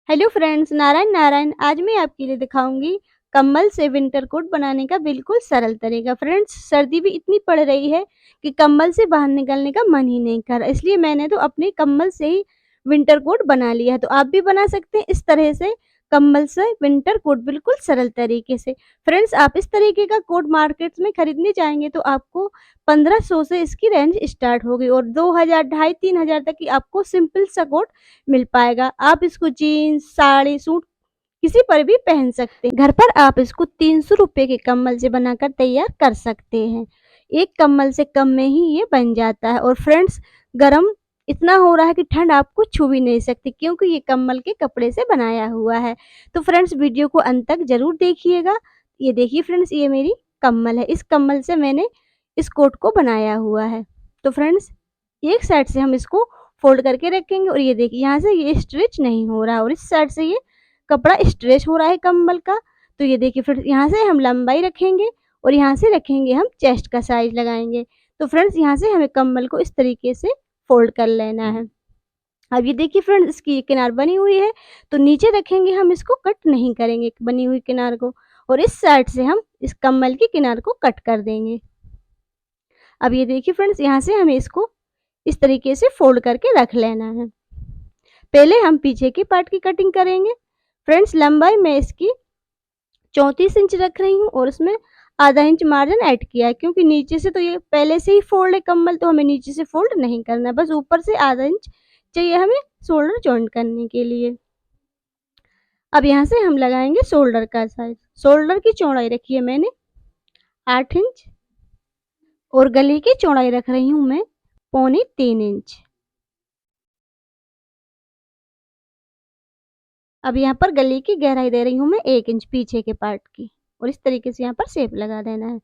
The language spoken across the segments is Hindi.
Hello friends, Narayan Narayan. आज मैं आपके लिए दिखाऊंगी कम्बल से विंटर कोट बनाने का बिल्कुल सरल तरीका। फ्रेंड्स, सर्दी भी इतनी पड़ रही है कि कम्बल से बाहर निकलने का मन ही नहीं कर रहा, इसलिए मैंने तो अपने कम्बल से ही विंटर कोट बना लिया है। तो आप भी बना सकते हैं इस तरह से कम्बल से विंटर कोट बिल्कुल सरल तरीके से। फ्रेंड्स, आप इस तरीके का कोट मार्केट में खरीदने जाएंगे तो आपको 1500 से इसकी रेंज स्टार्ट होगी और 2000 ढाई 3000 तक की आपको सिंपल सा कोट मिल पाएगा। आप इसको जीन्स, साड़ी, सूट किसी पर भी पहन सकते हैं। घर पर आप इसको 300 रुपए के कम्बल से बनाकर तैयार कर सकते हैं। एक कम्बल से कम में ही ये बन जाता है। और फ्रेंड्स, गरम इतना हो रहा है कि ठंड आपको छू भी नहीं सकती, क्योंकि ये कम्बल के कपड़े से बनाया हुआ है। तो फ्रेंड्स, वीडियो को अंत तक जरूर देखिएगा। ये देखिए फ्रेंड्स, ये मेरी कम्बल है। इस कम्बल से मैंने इस कोट को बनाया हुआ है। तो फ्रेंड्स, एक साइड से हम इसको फोल्ड करके रखेंगे और ये देखिए यहाँ से ये स्ट्रेच नहीं हो रहा और इस साइड से ये कपड़ा स्ट्रेच हो रहा है कम्बल का। तो ये देखिए फ्रेंड्स, यहाँ से हम लंबाई रखेंगे और यहाँ से रखेंगे हम चेस्ट का साइज लगाएंगे। तो फ्रेंड्स, यहाँ से हमें कम्बल को इस तरीके से फोल्ड कर लेना है। अब ये देखिए फ्रेंड्स, इसकी किनार बनी हुई है तो नीचे रखेंगे, हम इसको कट नहीं करेंगे बनी हुई किनार को। और इस साइड से हम इस कम्बल की किनार को कट कर देंगे। अब ये देखिए फ्रेंड्स, यहाँ से हमें इसको इस तरीके से फोल्ड करके रख लेना है। पहले हम पीछे के पार्ट की कटिंग करेंगे। फ्रेंड्स, लंबाई मैं इसकी 34 इंच रख रही हूँ और उसमें आधा इंच मार्जिन ऐड किया है, क्योंकि नीचे से तो ये पहले से ही फोल्ड है कम्बल, तो हमें नीचे से फोल्ड नहीं करना है, बस ऊपर से आधा इंच चाहिए हमें शोल्डर जॉइंट करने के लिए। अब यहाँ से हम लगाएंगे शोल्डर का साइज। शोल्डर की चौड़ाई रखी है मैंने 8 इंच और गले की चौड़ाई रख रही हूँ मैं 2.25 इंच। अब यहाँ पर गले की गहराई दे रही हूँ मैं 1 इंच पीछे के पार्ट की और इस तरीके से यहाँ पर शेप लगा देना है।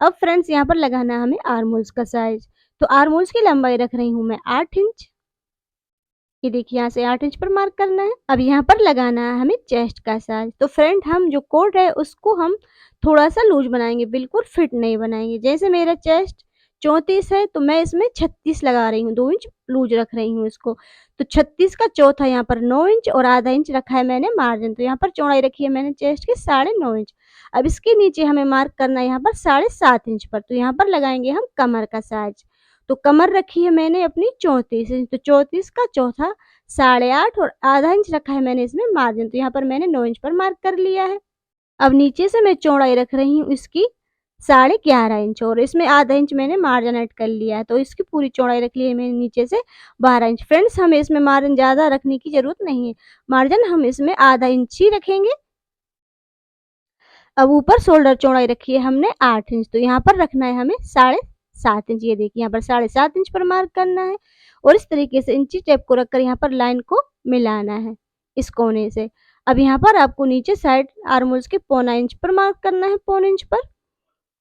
अब फ्रेंड्स, यहाँ पर लगाना है हमें आर्म होल्स का साइज। तो आर्म होल्स की लंबाई रख रही हूँ मैं 8 इंच। ये देखिए, यहाँ से 8 इंच पर मार्क करना है। अब यहाँ पर लगाना है हमें चेस्ट का साइज। तो फ्रेंड, हम जो कोट है उसको हम थोड़ा सा लूज बनाएंगे, बिल्कुल फिट नहीं बनाएंगे। जैसे मेरा चेस्ट 34 है तो मैं इसमें 36 लगा रही हूँ, 2 इंच लूज रख रही हूँ इसको। तो 36 का चौथा यहाँ पर 9 इंच और आधा इंच रखा है मैंने मार्जिन। तो यहाँ पर चौड़ाई रखी है मैंने चेस्ट की 9.5 इंच। अब इसके नीचे हमें मार्क करना है यहाँ पर 7.5 इंच पर। तो यहाँ पर लगाएंगे हम कमर का साइज। तो कमर रखी है मैंने अपनी 34 इंच। तो 34 का चौथा 8.5 और आधा इंच रखा है मैंने इसमें मार्जिन। तो यहाँ पर मैंने 9 इंच पर मार्क कर लिया है। अब नीचे से मैं चौड़ाई रख रही हूँ इसकी 11.5 इंच और इसमें आधा इंच मैंने मार्जिन ऐड कर लिया है। तो इसकी पूरी चौड़ाई रख ली है मैंने नीचे से 12 इंच। फ्रेंड्स, हमें इसमें मार्जिन ज़्यादा रखने की ज़रूरत नहीं है, मार्जिन हम इसमें आधा इंच ही रखेंगे। अब ऊपर शोल्डर चौड़ाई रखी है हमने 8 इंच। तो यहाँ पर रखना है हमें 7.5 इंच। ये देखिए, यहाँ पर 7.5 इंच पर मार्क करना है और इस तरीके से इंची टेप को रखकर यहाँ पर लाइन को मिलाना है इस कोने से। अब यहाँ पर आपको नीचे साइड आर्म होल्स के 0.25 इंच पर मार्क करना है, 0.25 इंच पर।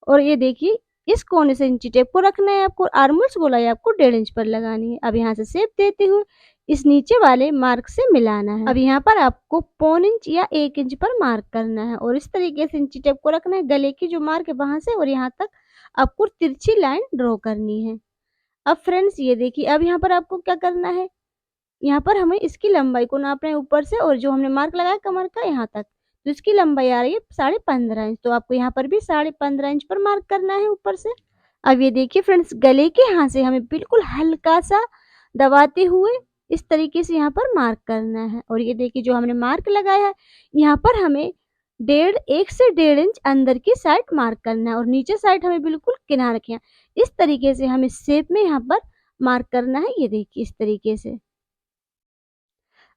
और ये देखिए, इस कोने से इंची टेप को रखना है आपको, आर्म होल्स गोलाई आपको 1.5 इंच पर लगानी है। अब यहाँ से शेप देते हुए इस नीचे वाले मार्क से मिलाना है। अब यहाँ पर आपको 0.25 इंच या 1 इंच पर मार्क करना है और इस तरीके से इंची टेप को रखना है। गले की जो मार्क है वहां से और यहाँ तक आपको तिरछी लाइन ड्रॉ करनी है। अब फ्रेंड्स, ये देखिए, अब यहाँ पर आपको क्या करना है, यहाँ पर हमें इसकी लंबाई को नापना है ऊपर से और जो हमने मार्क लगाया कमर का यहाँ तक। तो इसकी लंबाई आ रही है 15.5 इंच। तो आपको यहाँ पर भी 15.5 इंच पर मार्क करना है ऊपर से। अब ये देखिए फ्रेंड्स, गले के यहाँ से हमें बिल्कुल हल्का सा दबाते हुए इस तरीके से यहाँ पर मार्क करना है। और ये देखिए, जो हमने मार्क लगाया है यहाँ पर हमें 1 से 1.5 इंच अंदर की साइड मार्क करना है और नीचे साइड हमें बिल्कुल किनारे के इस तरीके से हमें शेप में यहाँ पर मार्क करना है। ये देखिए, इस तरीके से।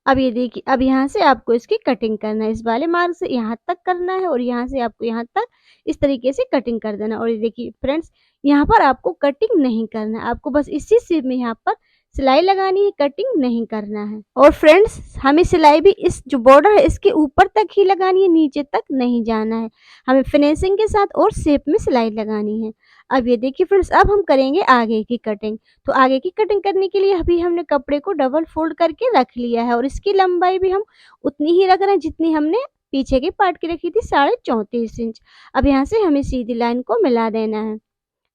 अब ये देखिए, अब यहाँ से आपको इसकी कटिंग करना है, इस वाले मार्क से यहाँ तक करना है और यहाँ से आपको यहाँ तक इस तरीके से कटिंग कर देना। और ये देखिए फ्रेंड्स, यहाँ पर आपको कटिंग नहीं करना है, आपको बस इसी शेप में यहाँ पर सिलाई लगानी है, कटिंग नहीं करना है। और फ्रेंड्स, हमें सिलाई भी इस जो बॉर्डर है इसके ऊपर तक ही लगानी है, नीचे तक नहीं जाना है। हमें फिनिशिंग के साथ और शेप में सिलाई लगानी है। अब ये देखिए फ्रेंड्स, अब हम करेंगे आगे की कटिंग। तो आगे की कटिंग करने के लिए अभी हमने कपड़े को डबल फोल्ड करके रख लिया है और इसकी लंबाई भी हम उतनी ही रख रहे हैं जितनी हमने पीछे के पार्ट की रखी थी, 34.5 इंच। अब यहाँ से हमें सीधी लाइन को मिला देना है।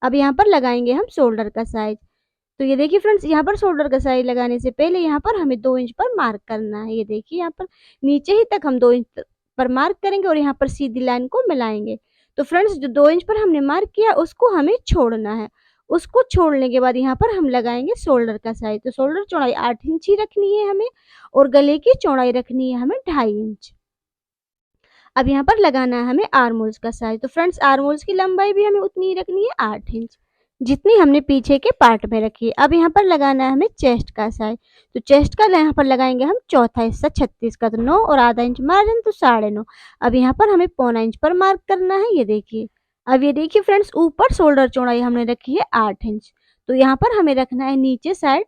अब यहाँ पर लगाएंगे हम शोल्डर का साइज। तो ये देखिए फ्रेंड्स, यहाँ पर शोल्डर का साइज़ लगाने से पहले यहाँ पर हमें 2 इंच पर मार्क करना है। ये देखिए यहाँ पर नीचे ही तक हम 2 इंच पर मार्क करेंगे और यहाँ पर सीधी लाइन को मिलाएँगे। तो फ्रेंड्स, जो 2 इंच पर हमने मार्क किया उसको हमें छोड़ना है। उसको छोड़ने के बाद यहाँ पर हम लगाएँगे शोल्डर का साइज़। तो शोल्डर चौड़ाई 8 इंच ही रखनी है हमें और गले की चौड़ाई रखनी है हमें 2.5 इंच। अब यहाँ पर लगाना है हमें आर्म होल्स का साइज़। तो फ्रेंड्स, आर्म होल्स की लंबाई भी हमें उतनी ही रखनी है 8 इंच, जितनी हमने पीछे के पार्ट में रखी है। अब यहाँ पर लगाना है हमें चेस्ट का साइज़। तो चेस्ट का यहाँ पर लगाएँगे हम चौथा हिस्सा 36 का, तो 9 और आधा इंच मार्जिन, तो 9.5। अब यहाँ पर हमें पौना इंच पर मार्क करना है। ये देखिए। अब ये देखिए फ्रेंड्स, ऊपर शोल्डर चौड़ाई हमने रखी है 8 इंच। तो यहाँ पर हमें रखना है नीचे साइड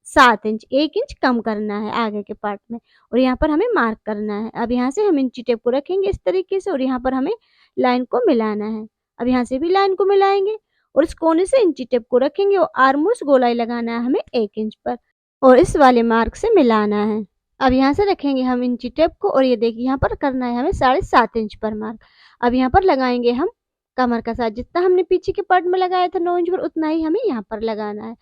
7 इंच, 1 इंच कम करना है आगे के पार्ट में और यहाँ पर हमें मार्क करना है। अब यहाँ से हम इंची टेप को रखेंगे इस तरीके से और यहाँ पर हमें लाइन को मिलाना है। अब यहाँ से भी लाइन को मिलाएंगे और इस कोने से इंची टेप को रखेंगे और आर्महोल्स गोलाई लगाना है हमें 1 इंच पर और इस वाले मार्क से मिलाना है। अब यहाँ से रखेंगे हम इंची टेप को और ये देखिए यहाँ पर करना है हमें 7.5 इंच पर मार्क। अब यहाँ पर लगाएंगे हम कमर का साइज। जितना हमने पीछे के पार्ट में लगाया था 9 इंच पर, उतना ही हमें यहाँ पर लगाना है।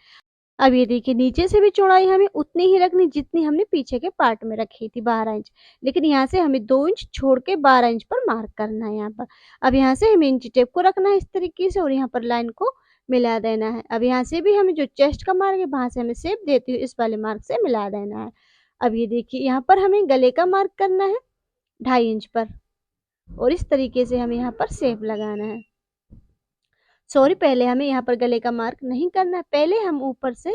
अब ये देखिए, नीचे से भी चौड़ाई हमें उतनी ही रखनी जितनी हमने पीछे के पार्ट में रखी थी 12 इंच, लेकिन यहाँ से हमें 2 इंच छोड़ के 12 इंच पर मार्क करना है यहाँ पर। अब यहाँ से हमें इंची टेप को रखना है इस तरीके से और यहाँ पर लाइन को मिला देना है। अब यहाँ से भी हमें जो चेस्ट का मार्क है वहाँ से हमें शेप देती हुई इस वाले मार्क से मिला देना है। अब ये देखिए, यहाँ पर हमें गले का मार्क करना है 2.5 इंच पर और इस तरीके से हमें यहाँ पर शेप लगाना है। सॉरी, पहले हमें यहाँ पर गले का मार्क नहीं करना है। पहले हम ऊपर से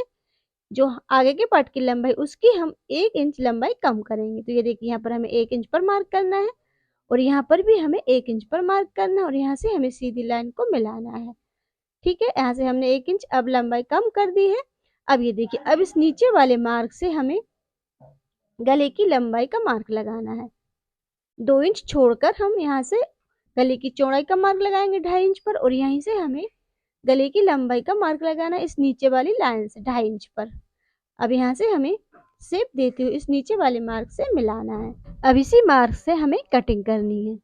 जो आगे के पार्ट की लंबाई उसकी हम 1 इंच लंबाई कम करेंगे। तो ये देखिए, यहाँ पर हमें 1 इंच पर मार्क करना है और यहाँ पर भी हमें 1 इंच पर मार्क करना है और यहाँ से हमें सीधी लाइन को मिलाना है। ठीक है, यहाँ से हमने 1 इंच अब लंबाई कम कर दी है। अब ये देखिए, अब इस नीचे वाले मार्क से हमें गले की लंबाई का मार्क लगाना है। 2 इंच छोड़कर हम यहाँ से गले की चौड़ाई का मार्क लगाएंगे 2.5 इंच पर और यहीं से हमें गले की लंबाई का मार्क लगाना है इस नीचे वाली लाइन से 2.5 इंच पर। अब यहाँ से हमें शेप देते हुए इस नीचे वाले मार्क से मिलाना है। अब इसी मार्क से हमें कटिंग करनी है।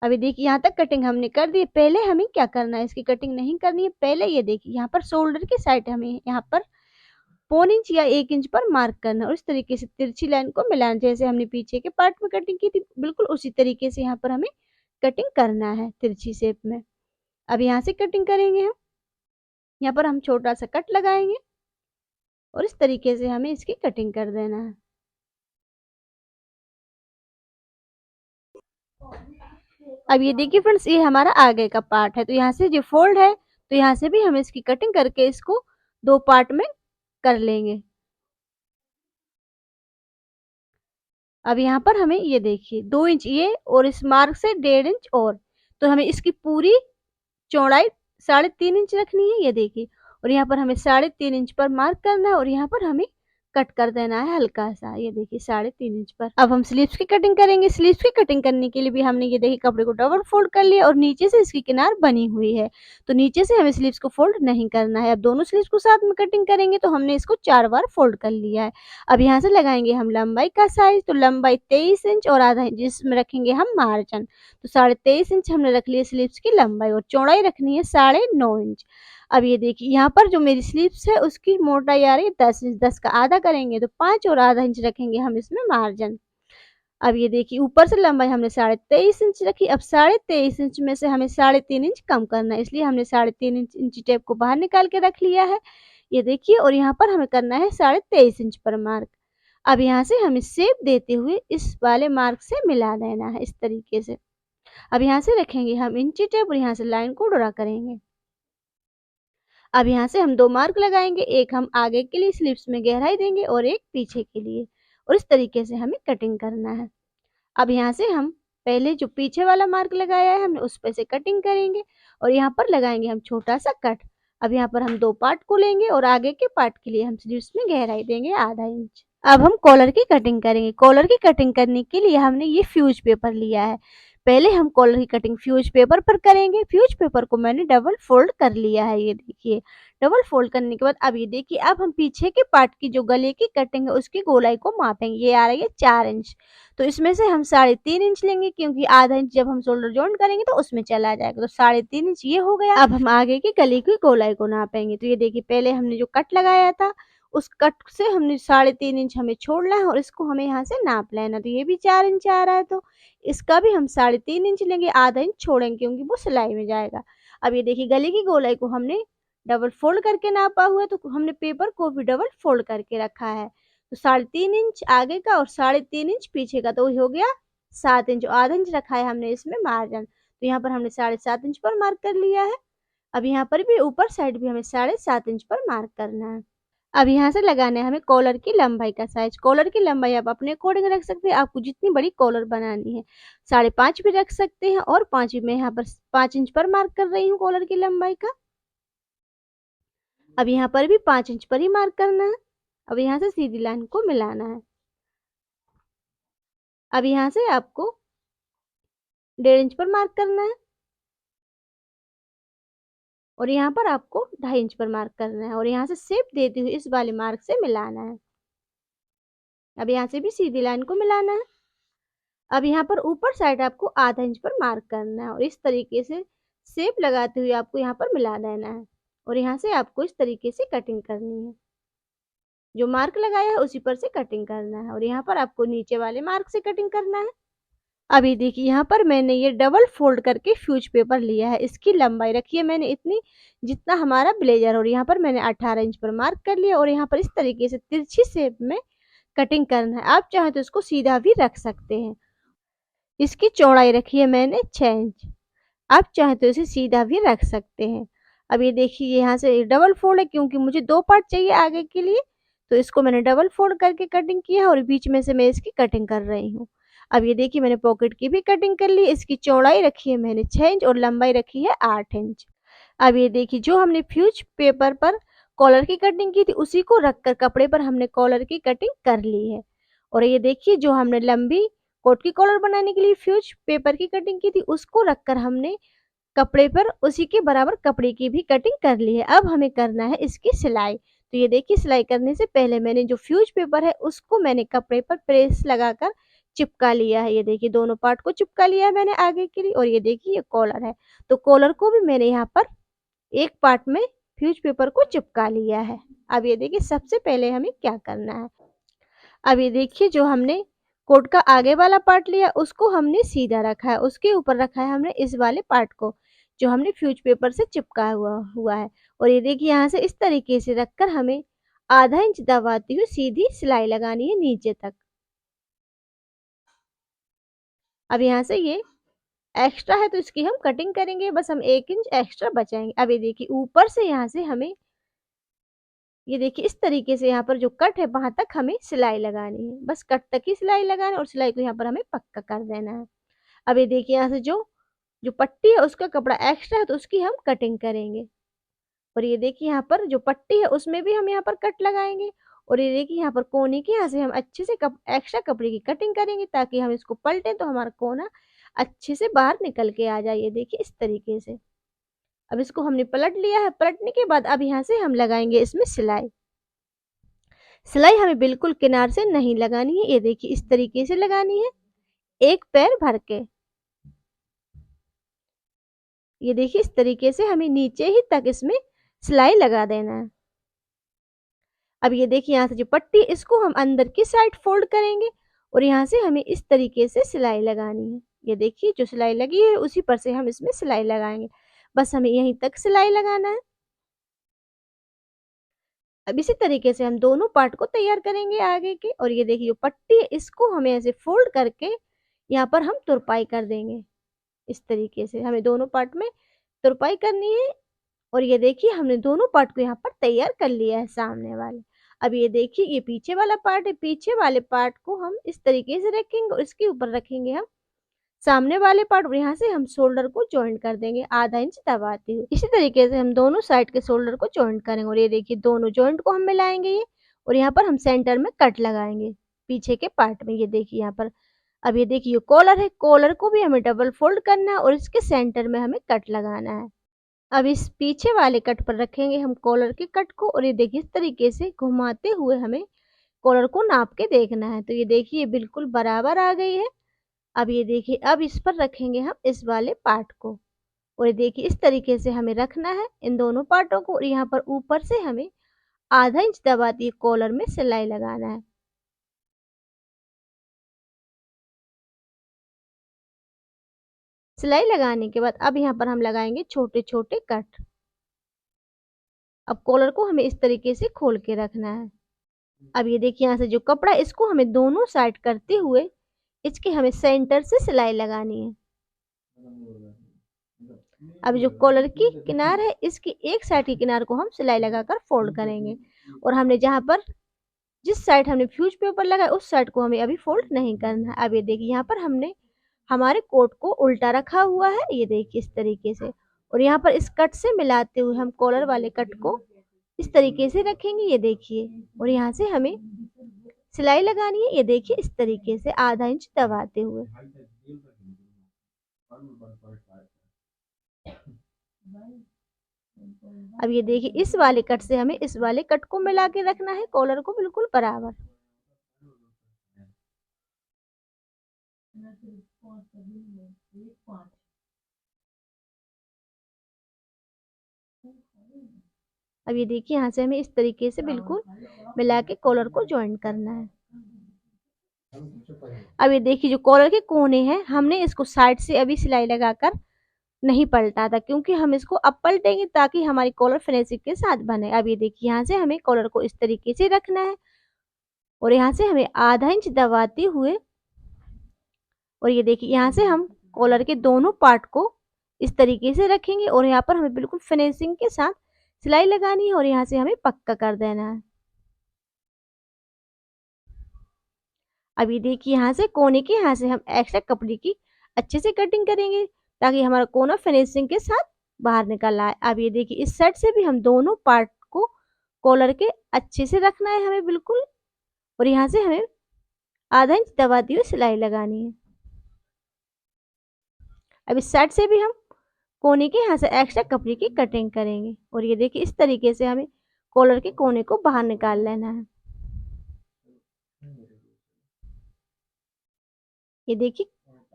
अभी देखिए, यहाँ तक कटिंग हमने कर दी। पहले हमें क्या करना है, इसकी कटिंग नहीं करनी है। पहले ये देखिए, यहाँ पर शोल्डर की साइड हमें यहाँ पर 1.25 इंच या 1 इंच पर मार्क करना है और इस तरीके से तिरछी लाइन को मिलाना, जैसे हमने पीछे के पार्ट में कटिंग की थी बिल्कुल उसी तरीके से यहाँ पर हमें कटिंग करना है तिरछी शेप में। अब यहाँ से कटिंग करेंगे हम। यहाँ पर हम छोटा सा कट लगाएंगे और इस तरीके से हमें इसकी कटिंग कर देना है। अब ये देखिए फ्रेंड्स, ये हमारा आगे का पार्ट है। तो यहाँ से जो फोल्ड है, तो यहाँ से भी हम इसकी कटिंग करके इसको 2 पार्ट में कर लेंगे। अब यहाँ पर हमें ये देखिए 2 इंच ये और इस मार्क से 1.5 इंच और, तो हमें इसकी पूरी चौड़ाई 3.5 इंच रखनी है। ये देखिए, और यहाँ पर हमें 3.5 इंच पर मार्क करना है और यहाँ पर हमें कट कर देना है हल्का सा। ये देखिए 3.5 इंच पर। अब हम स्लीव्स की कटिंग करेंगे। स्लीव्स की कटिंग करने के लिए भी हमने ये देखिए कपड़े को डबल फोल्ड कर लिया और नीचे से इसकी किनार बनी हुई है, तो नीचे से हमें स्लीव्स को फोल्ड नहीं करना है। अब दोनों स्लीव्स को साथ में कटिंग करेंगे तो हमने इसको 4 बार फोल्ड कर लिया है। अब यहाँ से लगाएंगे हम लंबाई का साइज। तो लंबाई 23 इंच और आधा इंच, जिसमें रखेंगे हम मार्जिन। तो 23.5 इंच हमने रख लिया स्लीव्स की लंबाई और चौड़ाई रखनी है 9.5 इंच। अब ये देखिए, यहाँ पर जो मेरी स्लीव्स है उसकी मोटाई आ रही है 10 इंच। 10 का आधा करेंगे तो 5 और आधा इंच रखेंगे हम इसमें मार्जिन। अब ये देखिए, ऊपर से लंबाई हमने 23.5 इंच रखी। अब 23.5 इंच में से हमें 3.5 इंच कम करना है, इसलिए हमने 3.5 इंच टेप को बाहर निकाल के रख लिया है। ये देखिए, और यहाँ पर हमें करना है 23.5 इंच पर मार्क। अब यहाँ से हमें शेप देते हुए इस वाले मार्क से मिला देना है इस तरीके से। अब यहाँ से रखेंगे हम इंची टेप और यहाँ से लाइन को ड्रा करेंगे। अब यहाँ से हम 2 मार्क लगाएंगे, एक हम आगे के लिए स्लीव्स में गहराई देंगे और एक पीछे के लिए, और इस तरीके से हमें कटिंग करना है। अब यहाँ से हम पहले जो पीछे वाला मार्क लगाया है हमने उस पे से कटिंग करेंगे और यहाँ पर लगाएंगे हम छोटा सा कट। अब यहाँ पर हम 2 पार्ट को लेंगे और आगे के पार्ट के लिए हम स्लीव्स में गहराई देंगे आधा इंच। अब हम कॉलर की कटिंग करेंगे। कॉलर की कटिंग करने के लिए हमने ये फ्यूज पेपर लिया है। पहले हम कॉलर की कटिंग फ्यूज पेपर पर करेंगे। फ्यूज पेपर को मैंने डबल फोल्ड कर लिया है, ये देखिए। डबल फोल्ड करने के बाद अब ये देखिए, अब हम पीछे के पार्ट की जो गले की कटिंग है उसकी गोलाई को मापेंगे। ये आ रही है 4 इंच, तो इसमें से हम 3.5 इंच लेंगे, क्योंकि आधा इंच जब हम शोल्डर जॉइंट करेंगे तो उसमें चला जाएगा। तो 3.5 इंच ये हो गया। अब हम आगे की गले की गोलाई को नापेंगे। तो ये देखिए, पहले हमने जो कट लगाया था उस कट से हमने 3.5 इंच हमें छोड़ना है और इसको हमें यहाँ से नाप लेना। तो ये भी 4 इंच आ रहा है, तो इसका भी हम 3.5 इंच लेंगे, आधा इंच छोड़ेंगे क्योंकि वो सिलाई में जाएगा। अब ये देखिए, गले की गोलाई को हमने डबल फोल्ड करके नापा हुआ है, तो हमने पेपर को भी डबल फोल्ड करके रखा है। तो 3.5 इंच आगे का और 3.5 इंच पीछे का, तो हो गया 7 इंच। आधा इंच रखा है हमने इसमें मार्जिन, तो यहाँ पर हमने 7.5 इंच पर मार्क कर लिया है। अब यहाँ पर भी ऊपर साइड भी हमें 7.5 इंच पर मार्क करना है। अब यहाँ से लगाना है हमें कॉलर की लंबाई का साइज। कॉलर की लंबाई आप अपने अकॉर्डिंग रख सकते हैं, आपको जितनी बड़ी कॉलर बनानी है। 5.5 भी रख सकते हैं, और 5 भी मैं यहाँ पर 5 इंच पर मार्क कर रही हूँ कॉलर की लंबाई का। अब यहाँ पर भी 5 इंच पर ही मार्क करना है। अब यहाँ से सीधी लाइन को मिलाना है। अब यहाँ से आपको 1.5 इंच पर मार्क करना है, और यहाँ पर आपको 2.5 इंच पर मार्क करना है, और यहाँ से शेप देते हुए इस वाले मार्क से मिलाना है। अब यहाँ से भी सीधी लाइन को मिलाना है। अब यहाँ पर ऊपर साइड आपको आधा इंच पर मार्क करना है, और इस तरीके से शेप लगाते हुए आपको यहाँ पर मिला देना है, और यहाँ से आपको इस तरीके से कटिंग करनी है। जो मार्क लगाया है उसी पर से कटिंग करना है, और यहाँ पर आपको नीचे वाले मार्क से कटिंग करना है। अभी देखिए, यहाँ पर मैंने ये डबल फोल्ड करके फ्यूज पेपर लिया है। इसकी लंबाई रखी है मैंने इतनी जितना हमारा ब्लेजर, और यहाँ पर मैंने 18 इंच पर मार्क कर लिया, और यहाँ पर इस तरीके से तिरछी शेप में कटिंग करना है। आप चाहें तो इसको सीधा भी रख सकते हैं। इसकी चौड़ाई रखी है मैंने 6 इंच। आप चाहें तो इसे सीधा भी रख सकते हैं। अब ये देखिए, यहाँ से डबल फोल्ड है क्योंकि मुझे 2 पार्ट चाहिए आगे के लिए, तो इसको मैंने डबल फोल्ड करके कटिंग किया है, और बीच में से मैं इसकी कटिंग कर रही हूँ। अब ये देखिए, मैंने पॉकेट की भी कटिंग कर ली। इसकी चौड़ाई रखी है मैंने 6 इंच और लंबाई रखी है 8 इंच। अब ये देखिए, जो हमने फ्यूज पेपर पर कॉलर की कटिंग की थी उसी को रखकर कपड़े पर हमने कॉलर की कटिंग कर ली है। और ये देखिए, जो हमने लंबी कोट की कॉलर बनाने के लिए फ्यूज पेपर की कटिंग की थी उसको रखकर हमने कपड़े पर उसी के बराबर कपड़े की भी कटिंग कर ली है। अब हमें करना है इसकी सिलाई। तो ये देखिए, सिलाई करने से पहले मैंने जो फ्यूज पेपर है उसको मैंने कपड़े पर प्रेस लगाकर चिपका लिया है। ये देखिए, दोनों पार्ट को चिपका लिया है मैंने आगे के लिए, और ये देखिए ये कॉलर है, तो कॉलर को भी मैंने यहाँ पर एक पार्ट में फ्यूज पेपर को चिपका लिया है। अब ये देखिए, सबसे पहले हमें क्या करना है। अब ये देखिए, जो हमने कोट का आगे वाला पार्ट लिया उसको हमने सीधा रखा है, उसके ऊपर रखा है हमने इस वाले पार्ट को जो हमने फ्यूज पेपर से चिपकाया हुआ है। और ये देखिए, यहाँ से इस तरीके से रखकर हमें आधा इंच दबाती हुई सीधी सिलाई लगानी है नीचे तक। अब यहाँ से ये एक्स्ट्रा है तो इसकी हम कटिंग करेंगे, बस हम 1 इंच एक्स्ट्रा बचाएंगे। अब ये देखिए, ऊपर से यहाँ से हमें ये देखिए इस तरीके से यहाँ पर जो कट है वहां तक हमें सिलाई लगानी है, बस कट तक ही सिलाई लगाना है, और सिलाई को यहाँ पर हमें पक्का कर देना है। अब ये देखिए, यहाँ से जो जो पट्टी है उसका कपड़ा एक्स्ट्रा है तो उसकी हम कटिंग करेंगे। और ये देखिए, यहाँ पर जो पट्टी है उसमें भी हम यहाँ पर कट लगाएंगे। और ये देखिए, यहाँ पर कोने के यहाँ से हम अच्छे से एक्स्ट्रा कपड़े की कटिंग करेंगे, ताकि हम इसको पलटें तो हमारा कोना अच्छे से बाहर निकल के आ जाए। ये देखिए इस तरीके से। अब इसको हमने पलट लिया है। पलटने के बाद अब यहाँ से हम लगाएंगे इसमें सिलाई। सिलाई हमें बिल्कुल किनार से नहीं लगानी है, ये देखिए इस तरीके से लगानी है, एक पैर भर के। ये देखिए, इस तरीके से हमें नीचे ही तक इसमें सिलाई लगा देना है। अब ये देखिए, यहाँ से जो पट्टी इसको हम अंदर की साइड फोल्ड करेंगे, और यहाँ से हमें इस तरीके से सिलाई लगानी है। ये देखिए, जो सिलाई लगी है उसी पर से हम इसमें सिलाई लगाएंगे, बस हमें यहीं तक सिलाई लगाना है। अब इसी तरीके से हम दोनों पार्ट को तैयार करेंगे आगे के। और ये देखिए, जो पट्टी है इसको हमें ऐसे फोल्ड करके यहाँ पर हम तुरपाई कर देंगे। इस तरीके से हमें दोनों पार्ट में तुरपाई करनी है। और ये देखिए, हमने दोनों पार्ट को यहाँ पर तैयार कर लिया है सामने वाले। अब ये देखिए, ये पीछे वाला पार्ट है, पीछे वाले पार्ट को हम इस तरीके से रखेंगे, और इसके ऊपर रखेंगे हम सामने वाले पार्ट, और यहाँ से हम शोल्डर को जॉइंट कर देंगे आधा इंच दबाते हुए। इसी तरीके से हम दोनों साइड के शोल्डर को जॉइंट करेंगे। और ये देखिए, दोनों जॉइंट को हम मिलाएंगे ये, और यहाँ पर हम सेंटर में कट लगाएंगे पीछे के पार्ट में। ये देखिए, यहाँ पर अब ये देखिए कॉलर है, कॉलर को भी हमें डबल फोल्ड करना है और इसके सेंटर में हमें कट लगाना है। अब इस पीछे वाले कट पर रखेंगे हम कॉलर के कट को और ये देखिए इस तरीके से घुमाते हुए हमें कॉलर को नाप के देखना है। तो ये देखिए बिल्कुल बराबर आ गई है। अब ये देखिए अब इस पर रखेंगे हम इस वाले पार्ट को और ये देखिए इस तरीके से हमें रखना है इन दोनों पार्टों को और यहाँ पर ऊपर से हमें आधा इंच दबा दिए कॉलर में सिलाई लगाना है। सिलाई लगाने के बाद अब यहाँ पर हम लगाएंगे छोटे छोटे कट। अब कॉलर को हमें इस तरीके से खोल के रखना है। अब ये देखिए यहाँ से जो कपड़ा इसको हमें दोनों साइड करते हुए इसके हमें सेंटर से सिलाई लगानी है। अब जो कॉलर की किनार है इसकी एक साइड की किनार को हम सिलाई लगाकर फोल्ड करेंगे और हमने जहाँ पर जिस साइड हमने फ्यूज पेपर लगाया उस साइड को हमें अभी फोल्ड नहीं करना है। अब ये देखिए यहाँ पर हमने हमारे कोट को उल्टा रखा हुआ है, ये देखिए इस तरीके से, और यहाँ पर इस कट से मिलाते हुए हम कॉलर वाले कट को इस तरीके से रखेंगे, ये देखिए, और यहाँ से हमें सिलाई लगानी है, ये देखिए इस तरीके से आधा इंच दबाते हुए। अब ये देखिए इस वाले कट से हमें इस वाले कट को मिला के रखना है कॉलर को बिल्कुल बराबर। अब ये देखिए यहाँ से हमें इस तरीके से बिल्कुल मिला के कॉलर को ज्वाइन करना है। अब ये देखिए जो कॉलर के कोने हैं हमने इसको साइड से अभी सिलाई लगाकर नहीं पलटा था क्योंकि हम इसको अब पलटेंगे ताकि हमारी कॉलर फिनिशिंग के साथ बने। अब ये देखिए यहाँ से हमें कॉलर को इस तरीके से रखना है और यहाँ से हमें आधा इंच दबाते हुए, और ये देखिए यहाँ से हम कॉलर के दोनों पार्ट को इस तरीके से रखेंगे और यहाँ पर हमें बिल्कुल फिनिशिंग के साथ सिलाई लगानी है और यहाँ से हमें पक्का कर देना है। अब ये देखिए यहाँ से कोने के यहाँ से हम एक्स्ट्रा कपड़े की अच्छे से कटिंग करेंगे ताकि हमारा कोना फिनिशिंग के साथ बाहर निकल आए। अब ये देखिए इस साइड से भी हम दोनों पार्ट को कॉलर के अच्छे से रखना है हमें बिल्कुल, और यहाँ से हमें आधा इंच दबाती हुई सिलाई लगानी है। अब इस साइड से भी हम कोने के यहाँ से एक्स्ट्रा कपड़े की कटिंग करेंगे और ये देखिए इस तरीके से हमें कॉलर के कोने को बाहर निकाल लेना है। ये देखिए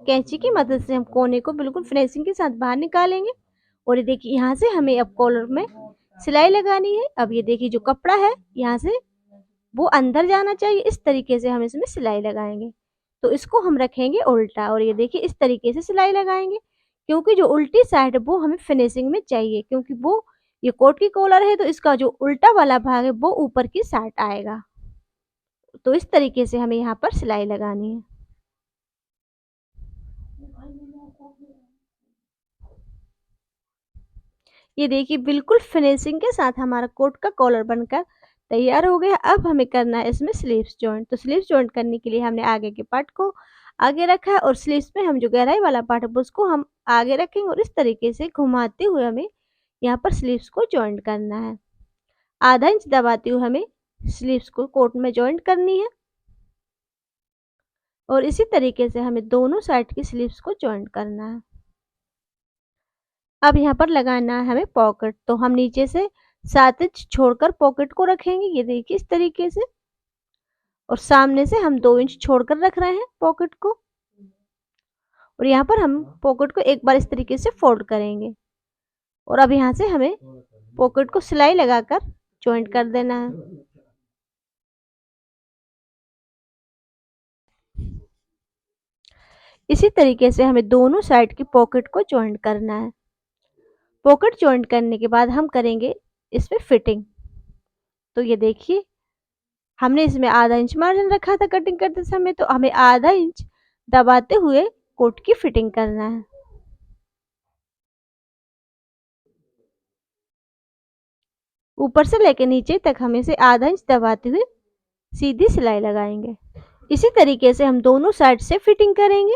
कैंची की मदद से हम कोने को बिल्कुल फिनिशिंग के साथ बाहर निकालेंगे और ये देखिए यहाँ से हमें अब कॉलर में सिलाई लगानी है। अब ये देखिए जो कपड़ा है यहाँ से वो अंदर जाना चाहिए, इस तरीके से हम इसमें सिलाई लगाएंगे। तो इसको हम रखेंगे उल्टा और ये देखिए इस तरीके से सिलाई लगाएंगे क्योंकि जो उल्टी साइड है वो हमें फिनिशिंग में चाहिए, क्योंकि वो ये कोट की कॉलर है तो इसका जो उल्टा वाला भाग है वो ऊपर की साइड आएगा। तो इस तरीके से हमें यहाँ पर सिलाई लगानी है। ये देखिए बिल्कुल फिनिशिंग के साथ हमारा कोट का कॉलर बनकर तैयार हो गया। अब हमें करना है इसमें स्लीव्स जॉइंट। तो स्लीव्स जॉइंट करने के लिए हमने आगे के पार्ट को आगे रखा है और स्लीव्स में हम जो गहराई वाला पार्ट है उसको हम आगे रखेंगे और इस तरीके से घुमाते हुए हमें यहाँ पर स्लीव्स को जॉइंट करना है। आधा इंच दबाते हुए हमें स्लीव्स को कोट में जॉइंट करनी है और इसी तरीके से हमें दोनों साइड की स्लीव्स को जॉइंट करना है। अब यहाँ पर लगाना है हमें पॉकेट, तो हम नीचे से 7 इंच छोड़कर पॉकेट को रखेंगे, ये देखिए इस तरीके से, और सामने से हम 2 इंच छोड़कर रख रहे हैं पॉकेट को और यहाँ पर हम पॉकेट को एक बार इस तरीके से फोल्ड करेंगे और अब यहाँ से हमें पॉकेट को सिलाई लगाकर जॉइंट कर देना है। इसी तरीके से हमें दोनों साइड की पॉकेट को जॉइंट करना है। पॉकेट जॉइंट करने के बाद हम करेंगे इसमें फिटिंग। तो ये देखिए हमने इसमें आधा इंच मार्जिन रखा था कटिंग करते समय, तो हमें आधा इंच दबाते हुए कोट की फिटिंग करना है। ऊपर से लेकर नीचे तक हम इसे आधा इंच दबाते हुए सीधी सिलाई लगाएंगे। इसी तरीके से हम दोनों साइड से फिटिंग करेंगे।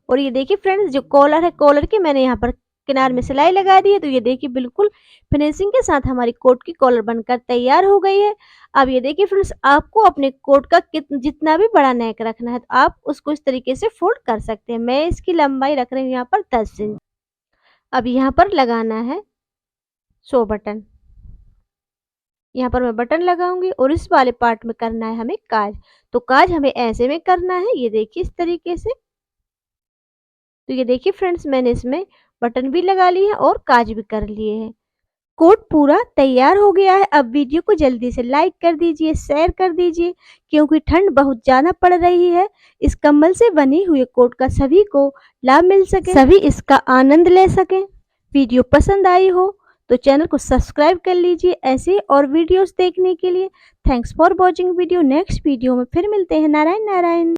और ये देखिए फ्रेंड्स जो कॉलर है, कॉलर के मैंने यहाँ पर किनार में सिलाई लगा दी है। तो ये देखिए बिल्कुल फिनिशिंग के साथ हमारी कोट की कॉलर बनकर तैयार हो गई है। अब ये देखिए फ्रेंड्स, आपको अपने कोट का जितना भी बड़ा नेक रखना है तो आप उसको इस तरीके से फोल्ड कर सकते हैं। मैं इसकी लंबाई रख रही हूँ यहाँ पर 10 इंच। अब यहाँ पर लगाना है 100 बटन। यहाँ पर मैं बटन लगाऊंगी और इस वाले पार्ट में करना है हमें काज। तो काज हमें ऐसे में करना है, ये देखिए इस तरीके से। तो ये देखिए फ्रेंड्स, मैंने इसमें बटन भी लगा लिए हैं और काज भी कर लिए हैं। कोट पूरा तैयार हो गया है। अब वीडियो को जल्दी से लाइक कर दीजिए, शेयर कर दीजिए, क्योंकि ठंड बहुत ज़्यादा पड़ रही है। इस कंबल से बनी हुई कोट का सभी को लाभ मिल सके, सभी इसका आनंद ले सकें। वीडियो पसंद आई हो तो चैनल को सब्सक्राइब कर लीजिए ऐसे और वीडियोस देखने के लिए। Thanks for watching video. Next video में फिर मिलते हैं। नारायण नारायण।